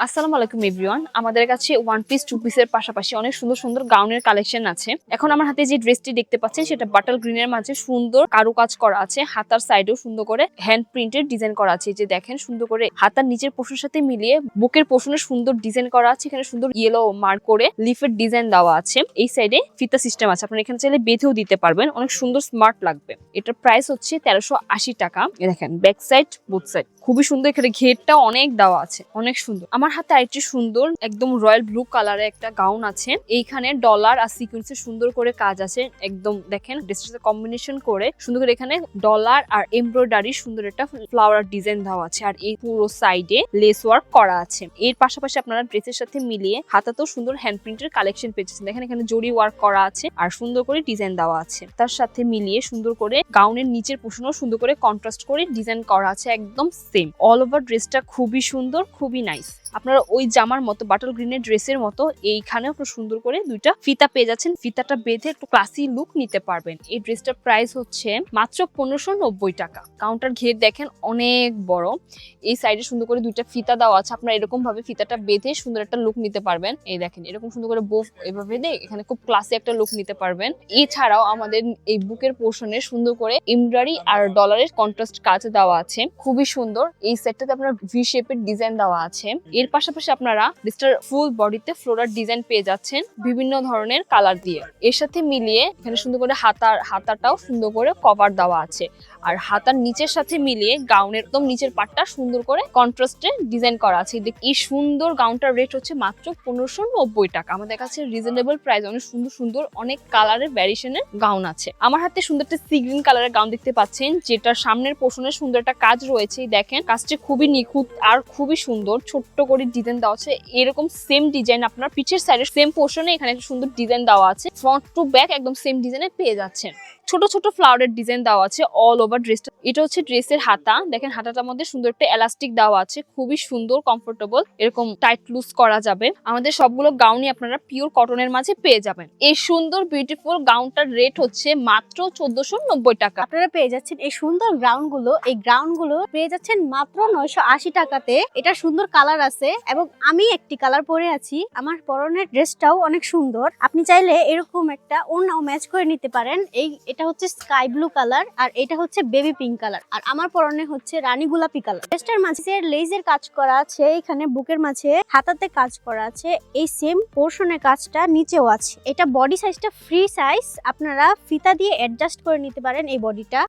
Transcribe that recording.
আসসালামু আলাইকুম এভরিওয়ান। আমাদের কাছে ওয়ান পিস টু পিসের পাশাপাশি অনেক সুন্দর সুন্দর গাউনের কালেকশন আছে। এখন আমার হাতে যে ড্রেসটি দেখতে পাচ্ছেন সেটা বাটাল গ্রিনের মাঝে সুন্দর কারুকাজ করা আছে। হাতার সাইডেও সুন্দর করে হ্যান্ড প্রিন্টের ডিজাইন করা আছে। যে দেখেন সুন্দর করে হাতার নিচের পোর্শনের সাথে মিলিয়ে বুকের পোর্শনে সুন্দর ডিজাইন করা আছে। এখানে সুন্দর ইয়েলো মার্ক করে লিফের ডিজাইন দেওয়া আছে। এই সাইডে ফিতা সিস্টেম আছে, আপনারা এখানে চাইলে বেঁধেও দিতে পারবেন, অনেক সুন্দর স্মার্ট লাগবে। এটার প্রাইস হচ্ছে 1380 টাকা। দেখেন ব্যাক সাইড বুথ সাইড খুবই সুন্দর, এখানে ঘেরটা অনেক দেওয়া আছে, অনেক সুন্দর। আমার হাতে আরেকটি সুন্দর একদম রয়্যাল ব্লু কালারের একটা গাউন আছে। এইখানে ডলার আর সিকোয়েন্সের সুন্দর করে কাজ আছে। একদম দেখেন ড্রেসের সাথে কম্বিনেশন করে সুন্দর করে এখানে ডলার আর এমব্রয়ডারি সুন্দর একটা ফ্লাওয়ার ডিজাইন দেওয়া আছে। আর এই পুরো সাইডে লেস ওয়ার্ক করা আছে। এর পাশাপাশি আপনারা ড্রেসের সাথে মিলিয়ে হাতাতেও সুন্দর হ্যান্ড প্রিন্টের কালেকশন পেয়েছেন। দেখেন এখানে জরি ওয়ার্ক করা আছে আর সুন্দর করে ডিজাইন দেওয়া আছে। তার সাথে মিলিয়ে সুন্দর করে গাউনের নিচের পোর্শনও সুন্দর করে কন্ট্রাস্ট করে ডিজাইন করা আছে, একদম সেম। অল ওভার ড্রেসটা খুবই সুন্দর, খুবই নাইস। আপনারা ওই জামার মতো বাটল গ্রিনের ড্রেসের মতো এইখানে আপনারা সুন্দর করে দুইটা ফিতা পেয়ে যাচ্ছেন। ফিতাটা বেঁধে একটু ক্লাসি লুক নিতে পারবেন। এই ড্রেসটার প্রাইস হচ্ছে মাত্র 1590 টাকা। কাউন্টার ঘের দেখেন অনেক বড়। এই সাইডে সুন্দর করে দুইটা ফিতা দেওয়া আছে, আপনারা এরকম ভাবে ফিতাটা বেঁধে সুন্দর একটা লুক নিতে পারবেন। এই দেখেন এরকম সুন্দর করে বোফ এভাবে বেঁধে এখানে খুব ক্লাসি একটা লুক নিতে পারবেন। এছাড়াও আমাদের এই বুকের পোর্শনে সুন্দর করে এমব্রয়ডারি আর ডলারের কন্ট্রাস্ট কাজ দেওয়া আছে, খুবই সুন্দর। এই সেটটাতে আপনার ভি শেপের ডিজাইন দেওয়া আছে। এর পাশাপাশি আপনারা ড্রেসটার ফুল বডিতে ফ্লোরাল ডিজাইন পেয়ে যাচ্ছেন বিভিন্ন ধরনের কালার দিয়ে। এর সাথে মিলিয়ে এখানে সুন্দর করে হাতাটাও সুন্দর করে কভার দেওয়া আছে। আর হাতার নিচের সাথে মিলিয়ে গাউনের একদম নিচের পাটটা সুন্দর করে কন্ট্রাস্টে ডিজাইন করা আছে। এই সুন্দর গাউনটার রেট হচ্ছে মাত্র 1590 টাকা। আমাদের কাছে রিজনেবল প্রাইস, অনেক সুন্দর সুন্দর অনেক কালারের ভ্যারিয়েশনের গাউন আছে। আমার হাতে সুন্দর একটা সি গ্রিন কালারের গাউন দেখতে পাচ্ছেন, যেটার সামনের পোর্শনে সুন্দর একটা কাজ রয়েছে। দেখেন কাজটি খুবই নিখুঁত আর খুবই সুন্দর, ছোট্ট করে ডিজাইন দেওয়া আছে। এরকম সেম ডিজাইন আপনার পিছের সাইডে সেম পোর্শনে এখানে একটা সুন্দর ডিজাইন দেওয়া আছে। ফ্রন্ট টু ব্যাক একদম সেম ডিজাইনে পেয়ে যাচ্ছেন। ছোট ছোট ফ্লাওয়ারের ডিজাইন দেওয়া আছে অল ওভার ড্রেসটা। এটা হচ্ছে ড্রেসের হাতা। দেখেন হাতাটার মধ্যে সুন্দর একটা এলাস্টিক দেওয়া আছে, খুবই সুন্দর, কমফোর্টেবল, এরকম টাইট লুজ করা যাবে। আমাদের সবগুলো গাউনই আপনারা পিওর কটনের মাঝে পেয়ে যাবেন। এই সুন্দর বিউটিফুল গাউনটার রেট হচ্ছে মাত্র 1490 টাকা। আপনারা পেয়ে যাচ্ছেন এই সুন্দর এই গ্রাউন্ড গুলো পেয়ে যাচ্ছেন মাত্র 980 টাকাতে। এটা সুন্দর কালার আছে এবং আমি একটি কালার পরে আছি। আমার পরনের ড্রেসটাও অনেক সুন্দর। আপনি চাইলে এরকম একটা ওড়নাও ম্যাচ করে নিতে পারেন। এটা হচ্ছে স্কাই ব্লু কালার আর এটা হচ্ছে বেবি পিঙ্ক কালার, আর আমার পরনে হচ্ছে রানী গোলাপি কালার। ড্রেসটার মাঝে লেজের কাজ করা আছে, এখানে বুকের মাঝে হাতাতে কাজ করা আছে। এই সেম পোর্শনের কাজটা নিচেও আছে। এটা বডি সাইজটা ফ্রি সাইজ, আপনারা ফিতা দিয়ে অ্যাডজাস্ট করে নিতে পারেন এই বডিটা।